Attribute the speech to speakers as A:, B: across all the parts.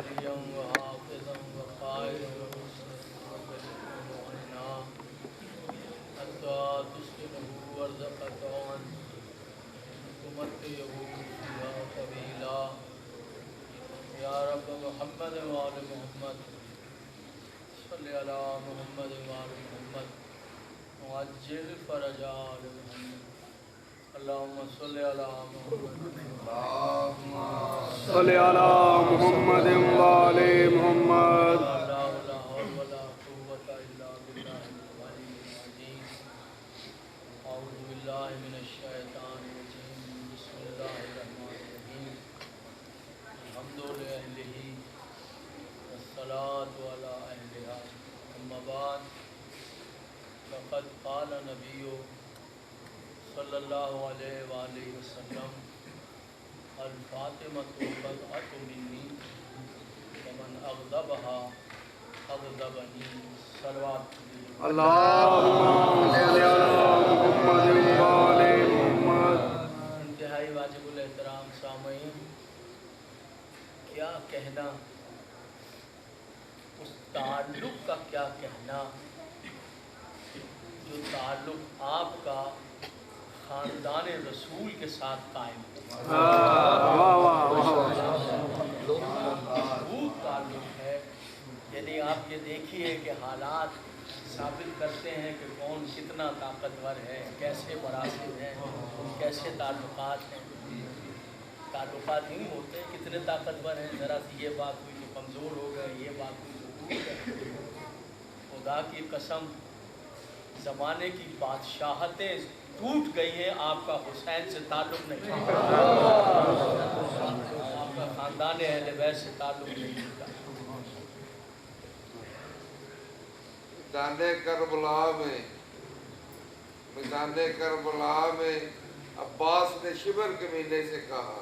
A: وليا وحافظا وقائدا ومعينا حتى تسكنه أرضك طوعا تمتعه فيها طويلا يا رب محمد وآل محمد صل على محمد وآل محمد وعجل فرج آل محمد اللهم صل على محمد
B: صل على محمد وآل محمد
A: لا حول ولا قوة إلا بالله العلي العظيم أعوذ بالله من الشيطان الرجيم بسم الله الرحمن الرحيم الحمد لله والصلاة على أهلها أما بعد فقد قال نبي صلی اللہ علیہ وآلہ وسلم الفاطمۃ بضعۃ منی ومن اغضبها اغضبنی صلوات
B: اللہم صل علی محمد وآل محمد۔
A: انتہائی واجب الاحترام سامعین، کیا کہنا اس تعلق کا، کیا کہنا جو تعلق آپ کا خاندان رسول کے ساتھ قائم ہے۔ مضبوط تعلق ہے، یعنی آپ یہ دیکھیے کہ حالات ثابت کرتے ہیں کہ کون کتنا طاقتور ہے، کیسے مراحل ہیں، کیسے تعلقات ہیں۔ تعلقات نہیں ہوتے کتنے طاقتور ہیں، ذرا سی یہ بات ہوئی تو کمزور ہو گئے، یہ بات ہوئی تو ٹوٹ گئے۔ خدا کی قسم زمانے کی بادشاہتیں ٹوٹ گئی ہیں، آپ کا حسین سے تعلق نہیں، آپ کا خاندان اہل بیت سے تعلق نہیں ٹوٹا۔
C: میدان کربلا میں عباس نے شبر کمینے سے کہا،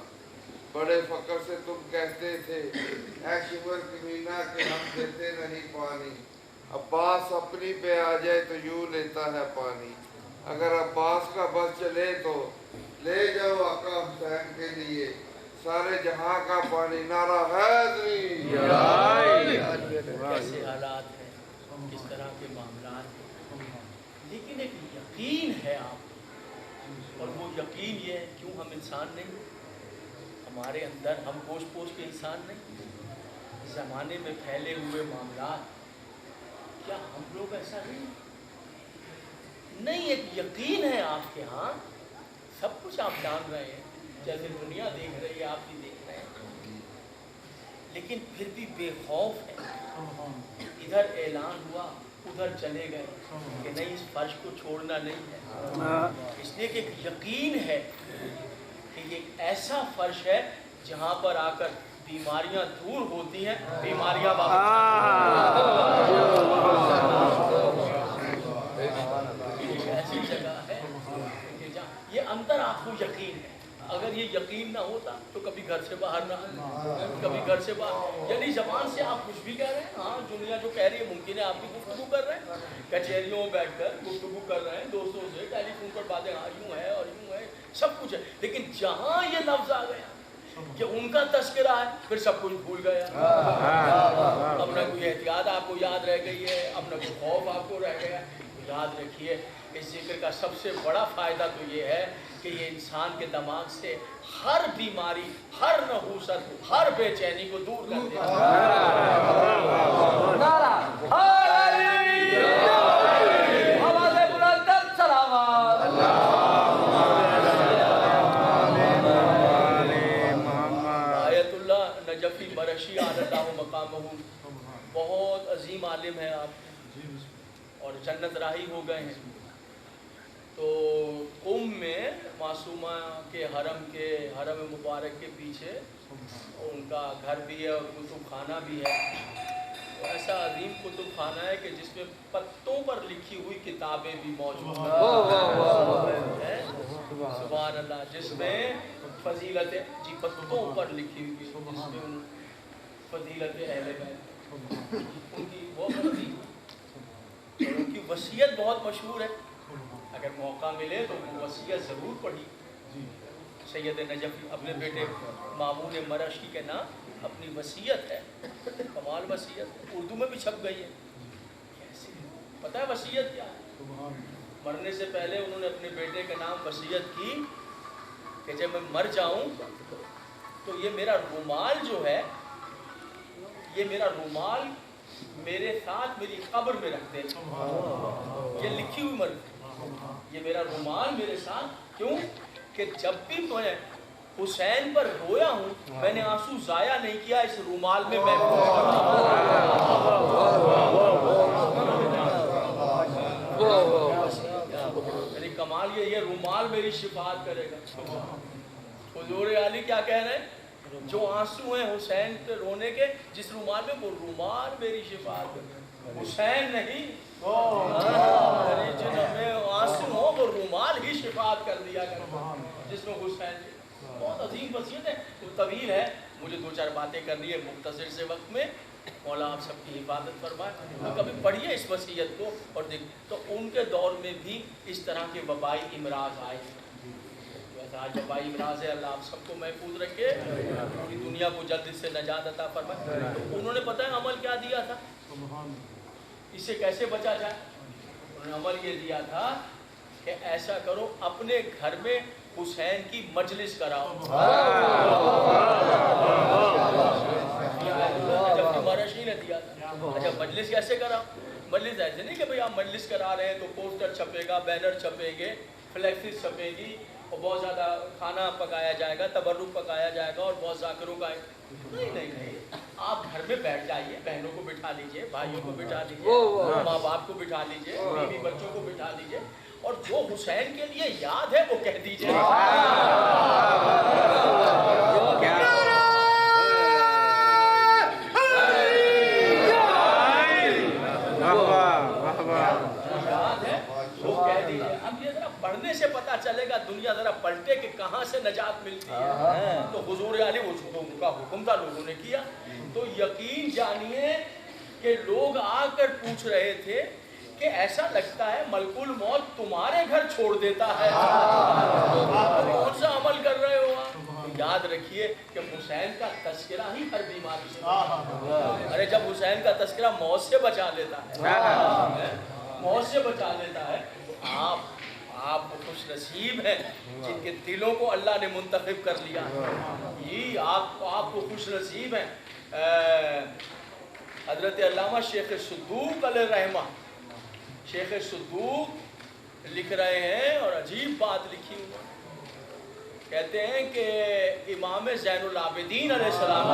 C: بڑے فقر سے تم کہتے تھے اے شبر کمینہ کہ ہم دیتے نہیں پانی، عباس اپنی پہ آ جائے تو یوں لیتا ہے پانی، اگر عباس کا بس چلے تو لے جاؤ آقا حسین کے لیے سارے جہاں کا پانی، نعرہ حیدری۔
A: کیسے حالات ہیں، کس طرح کے معاملات ہیں، لیکن ایک یقین ہے آپ، اور وہ یقین یہ ہے، کیوں ہم انسان نہیں، ہمارے اندر ہم پوش پوش کے انسان نہیں، زمانے میں پھیلے ہوئے معاملات، کیا ہم لوگ ایسا نہیں، ایک یقین ہے آپ کے ہاں، سب کچھ آپ جان رہے ہیں، جیسے دنیا دیکھ رہی ہے آپ بھی دیکھ رہے ہیں، لیکن پھر بھی بے خوف ہے۔ ادھر اعلان ہوا، ادھر چلے گئے کہ نہیں، اس فرش کو چھوڑنا نہیں ہے، اس لیے کہ ایک یقین ہے کہ یہ ایسا فرش ہے جہاں پر آ کر بیماریاں دور ہوتی ہیں، بیماریاں ایسی جگہ ہے کہ جہاں یہ اندر آپ کو یقین ہے۔ اگر یہ یقین نہ ہوتا تو کبھی گھر سے باہر نہ آئے، کبھی گھر سے باہر، یعنی زبان سے آپ کچھ بھی کہہ رہے ہیں، ہاں دنیا جو کہہ رہی ہے ممکن ہے آپ بھی گفتگو کر رہے ہیں، کچہریوں میں بیٹھ کر گفتگو کر رہے ہیں دوستوں سے، ٹیلی فون پر باتیں، ہاں یوں ہے اور یوں ہے، سب کچھ ہے، لیکن جہاں یہ لفظ آ گیا کہ ان کا تذکرہ ہے، پھر سب کچھ بھول گیا۔ اب نہ کوئی احتیاط آپ کو یاد رہ گئی ہے، اب نہ کوئی خوف آپ کو رہ گیا۔ یاد رکھیے اس ذکر کا سب سے بڑا فائدہ تو یہ ہے کہ یہ انسان کے دماغ سے ہر بیماری، ہر نحوست، ہر بے چینی کو دور کر دیتا ہے۔ آیت اللہ نجفی مرشی علی اللہ مقامہ، بہت عظیم عالم ہے آپ، اور جنت راہی ہو گئے ہیں۔ تو قم میں معصومہ کے حرم مبارک کے پیچھے ان کا گھر بھی ہے اور کتب خانہ بھی ہے، ایسا عظیم کتب خانہ ہے کہ جس میں پتوں پر لکھی ہوئی کتابیں بھی موجود ہیں، سبحان اللہ، جس میں فضیلت پتوں پر لکھی ہوئی، جس میں فضیلت اہل بیت، ان کی وہ عظیم، ان کی وصیت بہت مشہور ہے، اگر موقع ملے تو وصیت ضرور پڑھی۔ سید نجفی اپنے بیٹے مامون مرشی کے نام اپنی وصیت ہے, کمال وصیت ہے, اردو میں بھی چھپ گئی ہے. کیسے پتہ ہے وصیت کیا ہے؟ مرنے سے پہلے انہوں نے اپنے بیٹے کے نام وصیت کی کہ جب میں مر جاؤں تو یہ میرا رومال جو ہے, یہ میرا رومال میرے ساتھ میری قبر میں رکھ دے. یہ لکھی ہوئی مرضی, یہ میرا رومال میرے ساتھ. کیوں کہ جب بھی میں حسین پر رویا ہوں میں نے آنسو ضائع نہیں کیا, اس رومال میں میں میری کمال یہ رومال میری شفاعت کرے گا. حضور علی کیا کہہ رہے ہیں؟ جو آنسو ہیں حسین پہ رونے کے, جس رومال میں, وہ رومال میری شفاعت کرے. حسین نہیں, جن میں آنسو ہو وہ رومال ہی شفاعت کر دیا کرتا جس میں حسین. بہت عظیم وصیت ہے, تو طویل ہے, مجھے 2-4 باتیں کرنی ہے مختصر سے وقت میں. مولا آپ سب کی حفاظت فرمائے. کبھی پڑھیے اس وصیت کو اور دیکھ, تو ان کے دور میں بھی اس طرح کے وبائی امراض آئے. آج وبائی امراض ہے, اللہ آپ سب کو محفوظ رکھے, پوری دنیا کو جلد سے نجات عطا فرمائے. تو انہوں نے پتہ ہے عمل کیا دیا تھا, اس سے کیسے بچا جائے؟ انہوں نے عمل یہ دیا تھا کہ ایسا کرو اپنے گھر میں حسین کی مجلس کراؤ. جب مرشی نے دیا تھا. اچھا مجلس کیسے کراؤ؟ مجلس ایسے نہیں کہ بھئی آپ مجلس کرا رہے ہیں تو پوسٹر چھپے گا, بینر چھپے گے, فلیکسز چھپے گی, اور بہت زیادہ کھانا پکایا جائے گا, تبرک پکایا جائے گا, اور بہت ذاکروں کا. نہیں, آپ گھر میں بیٹھ جائیے, بہنوں کو بٹھا لیجئے, بھائیوں کو بٹھا لیجئے, ماں باپ کو بٹھا لیجئے, بیوی بچوں کو بٹھا لیجئے, اور جو حسین کے لیے یاد ہے وہ کہہ دیجئے. اب یہ ذرا پڑھنے سے پتہ چلے گا, دنیا ذرا پلٹے کہ کہاں سے نجات ملتی ہے. تو حضور علی وہ ان کا حکم تھا, لوگوں نے کیا. تو یقین جانیے کہ لوگ آ کر پوچھ رہے تھے کہ ایسا لگتا ہے ملک الموت تمہارے گھر چھوڑ دیتا ہے, کون سا عمل کر رہے ہو آپ؟ یاد رکھیے کہ حسین کا تذکرہ ہی ہر بیماری سے, ارے جب حسین کا تذکرہ موت سے بچا لیتا ہے, موت سے بچا لیتا ہے. آپ خوش نصیب ہیں جن کے دلوں کو اللہ نے منتخب کر لیا. یہ آپ کو خوش نصیب ہیں. حضرت علامہ شیخ صدوق علیہ الرحمہ, شیخ صدوق لکھ رہے ہیں اور عجیب بات لکھی ہوئی. کہتے ہیں کہ امام زین العابدین علیہ السلام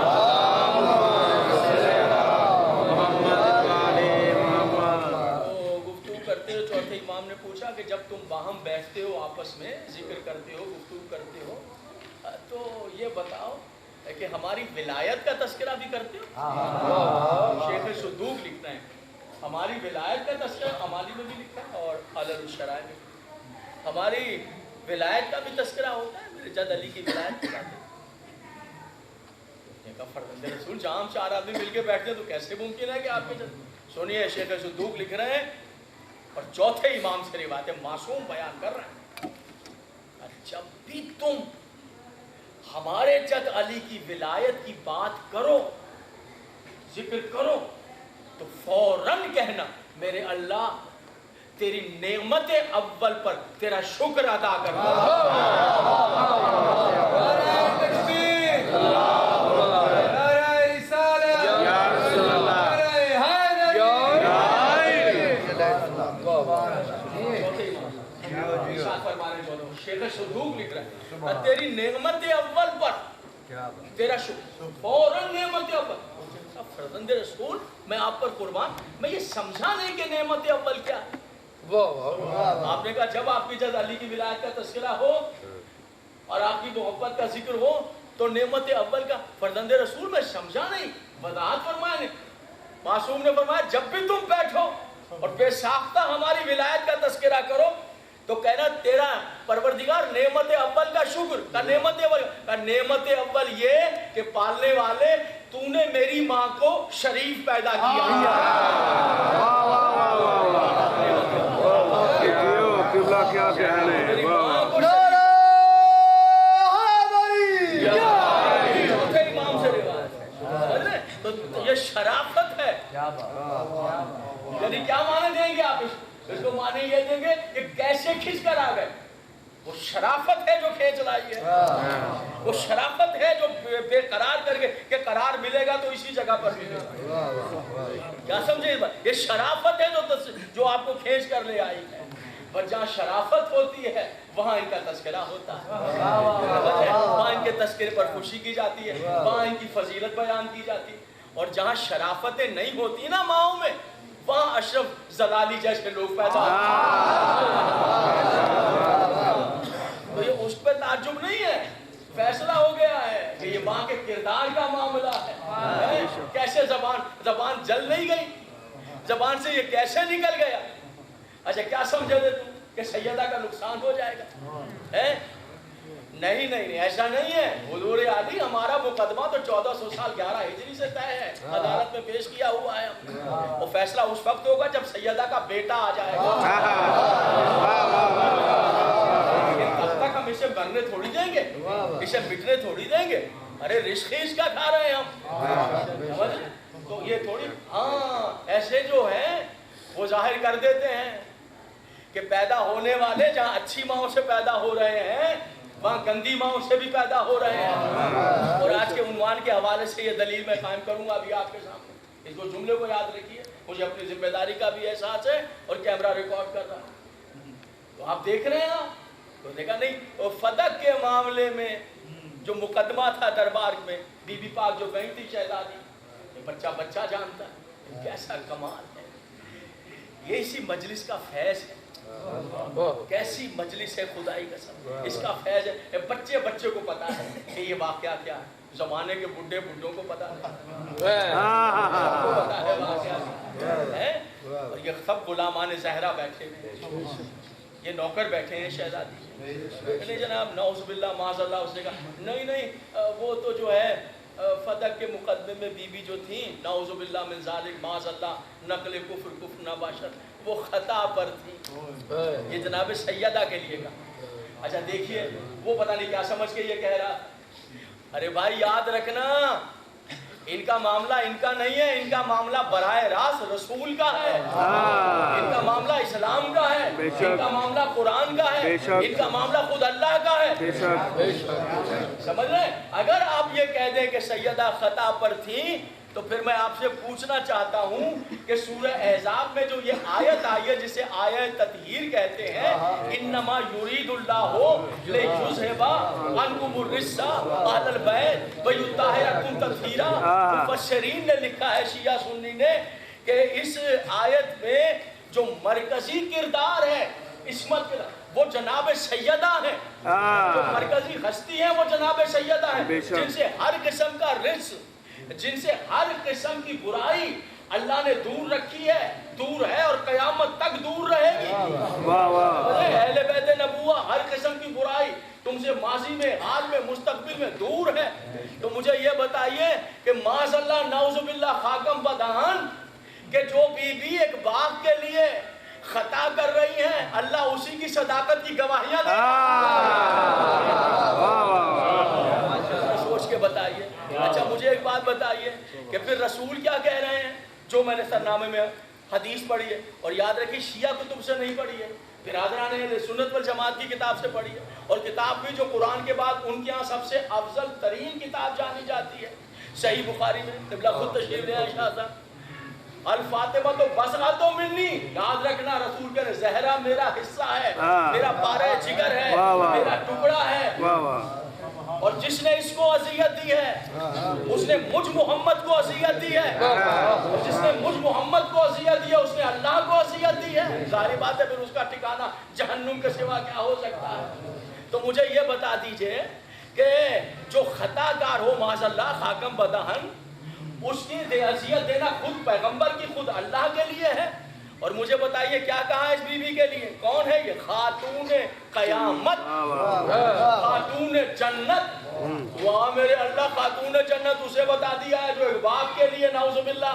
A: گفتگو کرتے ہو, چوتھے امام نے پوچھا کہ جب تم باہم بیٹھتے ہو, آپس میں ذکر کرتے ہو, گفتگو کرتے ہو, تو یہ بتاؤ کہ ہماری ولایت کا تذکرہ بھی کرتے ہو؟ شیخ صدوق لکھتے ہیں ہماری ولایت کا تذکرہ امالی میں بھی لکھتا ہے اور علل الشرائع میں. ہماری ولایت کا بھی تذکرہ ہوتا ہے, میرے جد علی کی ولایت کی بات ہے. فرزند رسول جہاں 4 آدمی مل کے بیٹھتے ہیں تو کیسے ممکن ہے کہ آپ کے جد. سنیے شیخ صدوق لکھ رہے ہیں اور چوتھے امام سے روایت ہے, معصوم بیان کر رہے ہیں, جب بھی تم ہمارے جد علی کی ولایت کی بات کرو, ذکر کرو, تو فوراً کہنا میرے اللہ تیری نعمت اول پر تیرا شکر ادا کرتا شیخ صدوق لکھ رہا ہے تیری نعمت اول پر تیرا شکر, فوراً نعمت اول. فرزند رسول میں آپ پر قربان, میں یہ سمجھا نہیں کہ نعمت اول کیا ہے. آپ نے کہا جب آپ کی جد علی کی ولایت کا تذکرہ ہو اور آپ کی محبت کا ذکر ہو تو نعمت اول کا. فرزند رسول میں سمجھا نہیں, وضاحت فرمایا نہیں. معصوم نے فرمایا جب بھی تم بیٹھو اور بے ساختہ ہماری ولایت کا تذکرہ کرو تو کہنا تیرا پروردگار نعمت اول کا شکر کا. نعمت اول کا نعمت اول یہ کہ پالنے والے تو نے میری ماں کو شریف پیدا کیا.
B: کیا کہنے
A: امام سے روایت ہے. تو یہ شرافت ہے. یعنی کیا معنی دیں گے آپ اس کو؟ معنی یہ دیں گے کہ کیسے کھنچ کر آ گئے. وہ شرافت ہے جو کھینچ لائی ہے. وہ شرافت ہے جو بے قرار کر کے کہ قرار ملے گا تو اسی جگہ پر ملے گا. کیا سمجھے؟ یہ شرافت ہے جو آپ کو کھینچ کر لے آئی ہے. اور جہاں شرافت ہوتی ہے وہاں ان کا تذکرہ ہوتا ہے. وہاں ان کے تذکرے پر خوشی کی جاتی ہے, وہاں ان کی فضیلت بیان کی جاتی ہے. اور جہاں شرافتیں نہیں ہوتی نا ماؤں میں, وہاں اشرف زلالی جیسے لوگ پیدا ہوتے. تو یہ اس پہ تعجب نہیں ہے, فیصلہ ہو گیا ہے کہ یہ ماں کے کردار کا معاملہ ہے. کیسے زبان جل نہیں گئی, زبان سے یہ کیسے نکل گیا. اچھا کیا سمجھے تھے تم کہ سیدہ کا نقصان ہو جائے گا؟ نہیں نہیں نہیں, ایسا نہیں ہے. حضور علی ہمارا مقدمہ تو 1400 سال 11 ہجری سے طے ہے, عدالت میں پیش کیا ہوا ہے. وہ فیصلہ اس وقت ہوگا جب سیدہ کا بیٹا آ جائے گا. تب تک ہم اسے مرنے تھوڑی دیں گے, اسے مٹنے تھوڑی دیں گے. ارے رزق اس کا کھا رہے ہیں ہم. تو یہ تھوڑی, ہاں ایسے جو ہیں وہ ظاہر کر دیتے ہیں کہ پیدا ہونے والے جہاں اچھی ماؤں سے پیدا ہو رہے ہیں وہاں گندی ماؤں سے بھی پیدا ہو رہے ہیں. اور آج کے عنوان کے حوالے سے یہ دلیل میں قائم کروں گا ابھی آپ کے سامنے. اس کو جملے کو یاد رکھیے, مجھے اپنی ذمہ داری کا بھی احساس ہے اور کیمرہ ریکارڈ کر رہا ہوں. تو آپ دیکھ رہے ہیں, تو دیکھا نہیں, اور فدق کے معاملے میں جو مقدمہ تھا دربار میں, بی بی پاک جو گئی تھی شہزادی, یہ بچہ جانتا ہے. کیسا کمال ہے یہ, اسی مجلس کا فیض ہے. کیسی مجلس ہے خدائی قسم, اس کا فیض ہے. بچے کو پتا ہے کہ یہ واقعہ کیا ہے, زمانے کے بڈھوں کو پتا ہے واقعہ ہے. اور یہ سب غلامان زہرا بیٹھے ہیں, یہ نوکر بیٹھے ہیں شہزادی. نہیں جناب, نعوذ باللہ معاذ اللہ. اس نے کہا نہیں وہ تو جو ہے فدق کے مقدمے میں بی بی جو تھیں, نعوذ باللہ من ذالک معاذ اللہ, نقل کفر نباشت, وہ خطا پر تھی. یہ جناب سیدہ کے لیے کہا. اچھا دیکھیے وہ پتہ نہیں کیا سمجھ کے یہ کہہ رہا. ارے بھائی یاد رکھنا, ان کا معاملہ ان کا نہیں ہے, ان کا معاملہ براہ راست رسول کا ہے. ان کا معاملہ اسلام کا ہے, ان کا معاملہ قرآن کا ہے, ان کا معاملہ خود اللہ کا ہے. سمجھ رہے ہیں؟ اگر آپ یہ کہہ دیں کہ سیدہ خطا پر تھی تو پھر میں آپ سے پوچھنا چاہتا ہوں کہ سورہ احزاب میں جو یہ آیت آئی ہے جسے آیت تطہیر کہتے ہیں, انما یرید اللہ لیذھب عنکم الرجس اہل البیت ویطہرکم تطہیرا. مفسرین نے لکھا ہے, شیعہ سنی نے, کہ اس آیت میں جو مرکزی کردار ہے عصمت وہ جناب سیدہ ہیں. جو مرکزی ہستی ہیں وہ جناب سیدہ ہیں, جن سے ہر قسم کا رزق, جن سے ہر قسم کی برائی اللہ نے دور رکھی ہے, دور ہے اور قیامت تک دور رہے گی. اہل بیت نبوہ ہر قسم کی برائی تم سے ماضی میں, حال میں, مستقبل میں دور ہے. تو مجھے یہ بتائیے کہ معاذ اللہ نعوذ باللہ خاکم بدہن کہ جو بی بی ایک باغ کے لیے خطا کر رہی ہیں, اللہ اسی کی صداقت کی گواہیاں دے. سوچ کے بتائیے. اچھا مجھے ایک بات بتائیے کہ پھر رسول کیا کہہ رہے ہیں, جو میں نے سرنامے میں حدیث پڑھی ہے, اور یاد رکھیے شیعہ کتب سے نہیں پڑھی ہے, برادران اہل سنت والجماعت کی کتاب سے پڑھی ہے. اور کتاب بھی جو قرآن کے بعد ان کے ہاں سب سے افضل ترین کتاب جانی جاتی ہے, صحیح بخاری میں. قبلہ خود تشریف لے آئے شاہ صاحب, الفاطمہ تو بسعۃ منی. یاد رکھنا رسول کے زہرا میرا حصہ ہے, میرا پارہ جگر ہے, میرا ٹکڑا ہے. اور جس نے اس کو اذیت دی ہے اس نے مجھ محمد کو اذیت دی ہے, اور جس نے مجھ محمد کو اذیت دی ہے اس نے اللہ کو اذیت دی ہے. ظاہر بات ہے پھر اس کا ٹھکانہ جہنم کے سوا کیا ہو سکتا ہے. تو مجھے یہ بتا دیجئے کہ جو خطا کار ہو معاذ اللہ خاکم بدہن, اس کی اذیت دینا خود پیغمبر کی, خود اللہ کے لیے ہے. اور مجھے بتائیے کیا کہا ہے اس بی بی کے لیے, کون ہے یہ؟ خاتون قیامت, خاتون جنت. وہاں میرے اللہ خاتون جنت اسے بتا دیا ہے جو ایک باپ کے لیے نعوذ باللہ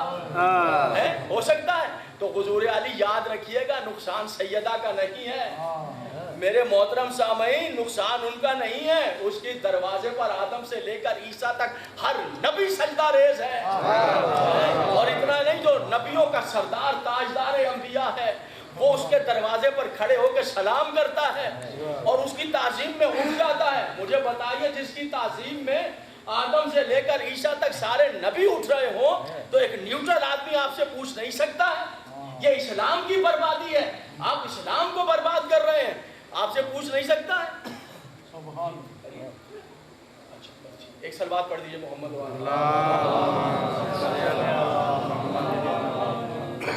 A: ہے. ہو سکتا ہے. تو حضور علی یاد رکھیے گا, نقصان سیدہ کا نہیں ہے میرے محترم سامعین, نقصان ان کا نہیں ہے. اس کی دروازے پر آدم سے لے کر عیسیٰ تک ہر نبی سجدہ ریز ہے. نبیوں کا سردار تاجدار انبیاء ہے، وہ اس کے دروازے پر کھڑے ہو کے سلام کرتا ہے اور اس کی تعظیم میں اٹھ جاتا ہے۔ مجھے بتائیے جس کی تعظیم میں آدم سے لے کر عیسیٰ تک سارے نبی اٹھ رہے ہوں تو ایک نیوٹرل آدمی آپ سے پوچھ نہیں سکتا ہے؟ یہ اسلام کی بربادی ہے، آپ اسلام کو برباد کر رہے ہیں، آپ سے پوچھ نہیں سکتا ہے؟ ایک سلوات پڑھ دیجئے محمد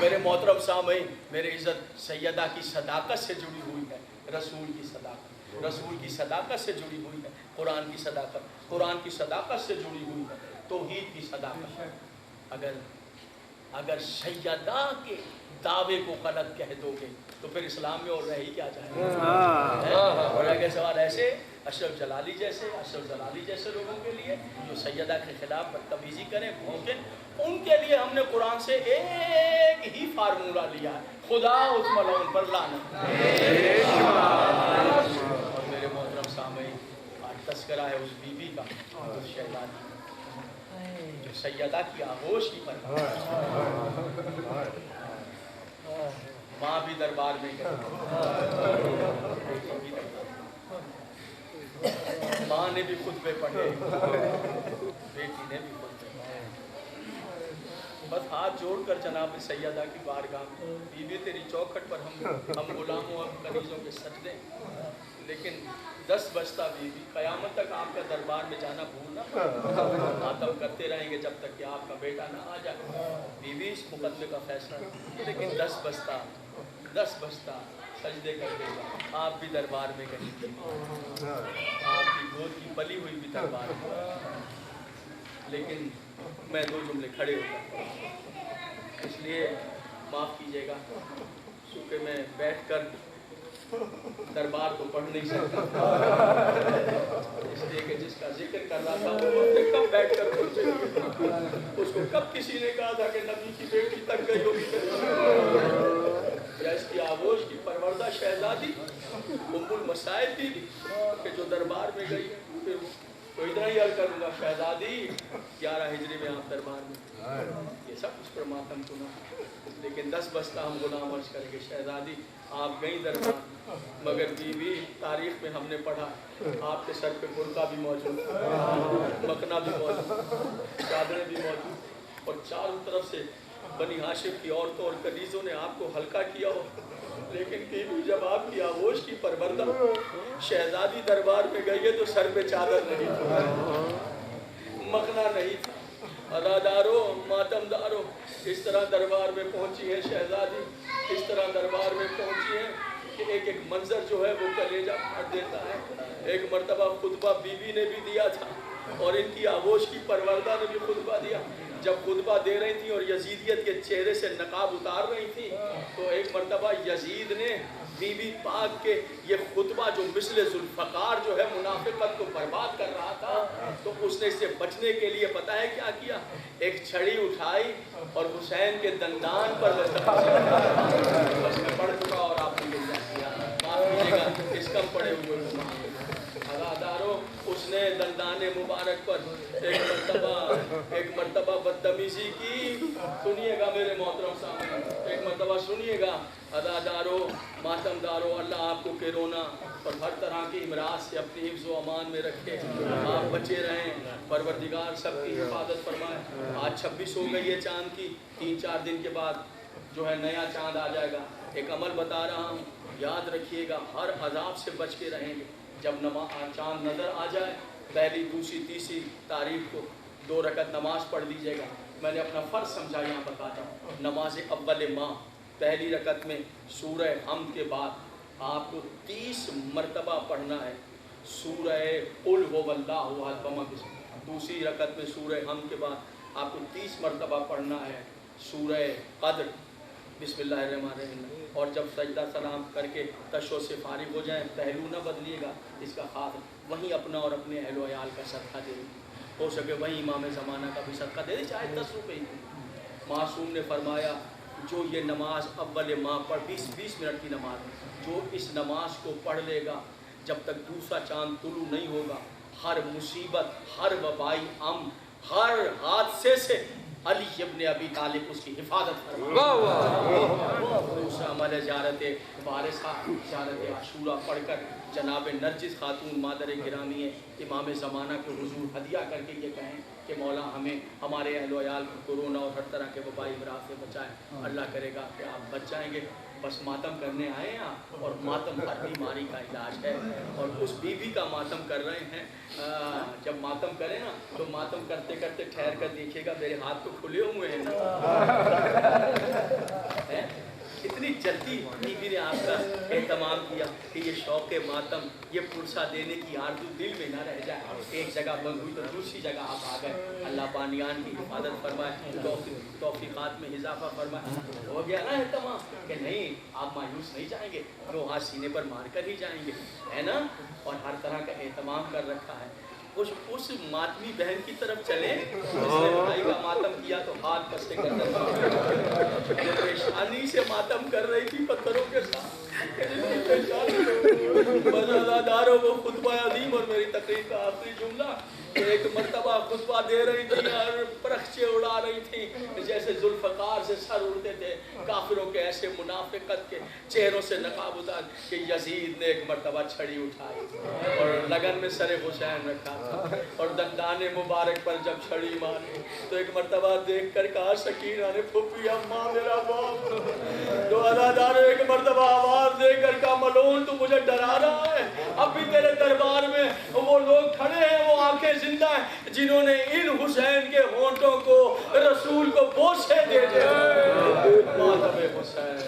A: میرے محترم سامعین، میرے عزت سیدہ کی صداقت سے جڑی ہوئی ہے، رسول کی صداقت، رسول کی صداقت سے جڑی ہوئی ہے، قرآن کی صداقت، قرآن کی صداقت سے جڑی ہوئی ہے، توحید کی صداقت۔ اگر سیدہ کے دعوے کو غلط کہہ دو گے تو پھر اسلام میں اور رہ ہی کیا جائے گا؟ اور اگر سوال ایسے اشرف جلالی جیسے لوگوں کے لیے جو سیدہ کے خلاف بدتمیزی کریں، بھونکیں، ان کے لیے ہم نے قرآن سے ایک ہی فارمولہ لیا ہے، خدا اس ملعون پر لعنت۔ اور میرے محترم سامعین، آج تذکرہ ہے اس بی بی کا، اس شہزادی جو سیدہ کی آغوش کی پرورش، ماں بھی دربار میں گئی، ماں نے بھی خطبے پڑھے، بیٹی نے بھی خطبے پڑھے۔ بس ہاتھ جوڑ کر جناب سیدہ کی بارگاہ میں، بیوی تیری چوکھٹ پر ہم غلاموں اور کنیزوں کے سجدے، لیکن 10 بجتا بیوی، قیامت تک آپ کا دربار میں جانا بھولنا، ماتم کرتے رہیں گے جب تک کہ آپ کا بیٹا نہ آ جائے۔ بیوی اس مقدمے کا فیصلہ، لیکن 10 بجتا سجدے کر دے گا، آپ بھی دربار میں کہیں گے، آپ کی گود کی پلی ہوئی بھی دربار میں۔ لیکن میں 2 جملے کھڑے ہوتا ہوں، اس لیے معاف کیجیے گا کیونکہ میں بیٹھ کر دربار کو پڑھ نہیں سکتا، اس لیے کہ جس کا ذکر کر رہا تھا وہ کب بیٹھ کر پڑھتے ہوئے، اس کو کب کسی نے کہا تھا کہ نبی کی بیٹی تک گئی ہوگی، یا اس کی آغوش کی پروردہ شہزادی ام المصائب تھی کہ جو دربار میں گئی ہے۔ پھر تو اتنا ہی عرض کروں گا، شہزادی 11 ہجری میں آپ دربار میں، یہ سب اس پر ماتم سنا، لیکن 10 بجتا ہم غلام عرض کریں گے، شہزادی آپ گئی دربار، مگر بیوی تاریخ میں ہم نے پڑھا آپ کے سر پہ برقع بھی موجود، مکنا بھی موجود، چادریں بھی موجود، اور چاروں طرف سے بنی ہاشم کی عورتوں اور کنیزوں نے آپ کو ہلکا کیا ہو، لیکن بیوی جب آپ کی آغوش کی پروردہ شہزادی دربار میں گئی ہے تو سر پہ چادر نہیں تھا، مکنا نہیں تھا، ادادارو ماتمدارو، اس طرح دربار میں پہنچی ہے شہزادی، اس طرح دربار میں پہنچی ہے کہ ایک منظر جو ہے وہ کلیجہ پھاڑ دیتا ہے۔ ایک مرتبہ خطبہ بیوی نے بھی دیا تھا اور ان کی آغوش کی پروردہ نے بھی خطبہ دیا۔ جب خطبہ دے رہی تھی اور یزیدیت کے چہرے سے نقاب اتار رہی تھی تو ایک مرتبہ یزید نے بی بی پاک کے یہ خطبہ جو مثل ذوالفقار جو ہے منافقت کو برباد کر رہا تھا، تو اس نے اس سے بچنے کے لیے پتہ ہے کیا کیا؟ ایک چھڑی اٹھائی اور حسین کے دندان پر بس میں پڑھ چکا اور آپ نے کیا، معاف کیجیے گا اس کم پڑے ہوئے ادادارو، اس نے دندان مبارک پر ایک مرتبہ بدتمیزی کی۔ سنیے گا میرے محترم سامنے، ایک مرتبہ سنیے گا، ادادارو ماتمدارو، اللہ آپ کو کرونا اور ہر طرح کی امراض سے اپنی حفظ و امان میں رکھے، آپ بچے رہیں، پروردگار سب کی حفاظت فرمائے۔ آج 26 ہو گئی ہے چاند کی، 3-4 دن کے بعد جو ہے نیا چاند آ جائے گا۔ ایک عمل بتا رہا ہوں، یاد رکھیے گا، ہر عذاب سے بچ کے رہیں گے۔ جب چاند نظر آ جائے، پہلی، دوسری، تیسری تاریخ کو 2 رکعت نماز پڑھ لیجیے گا۔ میں نے اپنا فرض سمجھا، یہاں بتاتا ہوں۔ نماز اول ماہ پہلی رکعت میں سورہ حمد کے بعد آپ کو 30 مرتبہ پڑھنا ہے سورہ قل هو اللہ احد۔ دوسری رکعت میں سورہ حمد کے بعد آپ کو 30 مرتبہ پڑھنا ہے سورہ قدر، بسم اللہ الرحمن الرحیم۔ اور جب سجدہ سلام کر کے تشو سے فارغ ہو جائیں، پہلو نہ بدلیے گا، اس کا خاص وہیں اپنا اور اپنے اہل و عیال کا صدقہ دے دیں، ہو سکے وہیں امام زمانہ کا بھی صدقہ دے دیں، چاہے 10 روپے ہی۔ معصوم نے فرمایا جو یہ نماز اول ماہ پڑھ 20 منٹ کی نماز ہے، جو اس نماز کو پڑھ لے گا جب تک دوسرا چاند طلوع نہیں ہوگا، ہر مصیبت، ہر وبائی ہر حادثے سے علی ابن ابی طالب اس کی حفاظت فرمائے. دوسرا عمل ہے زیارت وارثہ، زیارت عاشورہ پڑھ کر جناب نرجس خاتون مادر گرامی ہے امام زمانہ کے حضور ہدیہ کر کے یہ کہیں کہ مولا ہمیں ہمارے اہل و عیال کو کورونا اور ہر طرح کے وبائی امراض سے بچائیں. اللہ کرے گا کہ آپ بچ جائیں گے. بس ماتم کرنے آئے ہیں اور ماتم ہر بیماری کا علاج ہے. اور اس بیوی کا ماتم کر رہے ہیں. جب ماتم کریں نا تو ماتم کرتے کرتے ٹھہر کر دیکھیے گا میرے ہاتھ تو کھلے ہوئے ہیں نا. اتنی جلدی بیوی نے آپ کا اہتمام کیا کہ یہ شوق ماتم، یہ پرسہ دینے کی آرزو دل میں نہ رہ جائے. ایک جگہ بند ہوئی تو دوسری جگہ آپ آ گئے. اللہ بانیان کی حفاظت فرمائے، توفیقات میں اضافہ فرمائے. ہو گیا نا اہتمام کہ نہیں آپ مایوس نہیں جائیں گے، دو ہاتھ سینے پر مار کر ہی جائیں گے، ہے نا. اور ہر طرح کا اہتمام کر رکھا ہے. اس ماتمی بہن کی طرف چلیں جس نے بھائی کا ماتم کیا تو ہاتھ پسے کر پریشانی سے ماتم کر رہی تھی پتھروں کے ساتھ. مزاداروں وہ خطبہ عظیم اور میری تقریر کا آخری جملہ ایک مرتبہ خطبہ دے رہی تھی اور پرخچے اڑا رہی تھی جیسے ذوالفقار سے سر اڑتے تھے. کافروں کے ایسے منافقت کے چہروں سے نقاب اتار کہ یزید نے ایک مرتبہ چھڑی اٹھائی اور لگن میں سر حسین رکھا تھا اور دندان مبارک پر جب چھڑی ماری تو ایک مرتبہ دیکھ کر کہا سکینہ نے پھوپھی اماں میرا باپ. تو عزاداروں ایک مرتبہ آواز دے کر کہا ملعون تو مجھے ڈرا رہا ہے. اب بھی تیرے دربار میں وہ لوگ کھڑے ہیں، وہ آنکھیں زندہ ہیں جنہوں نے ان حسین کے ہونٹوں کو رسول کو بوسے دے دے. ماتم حسین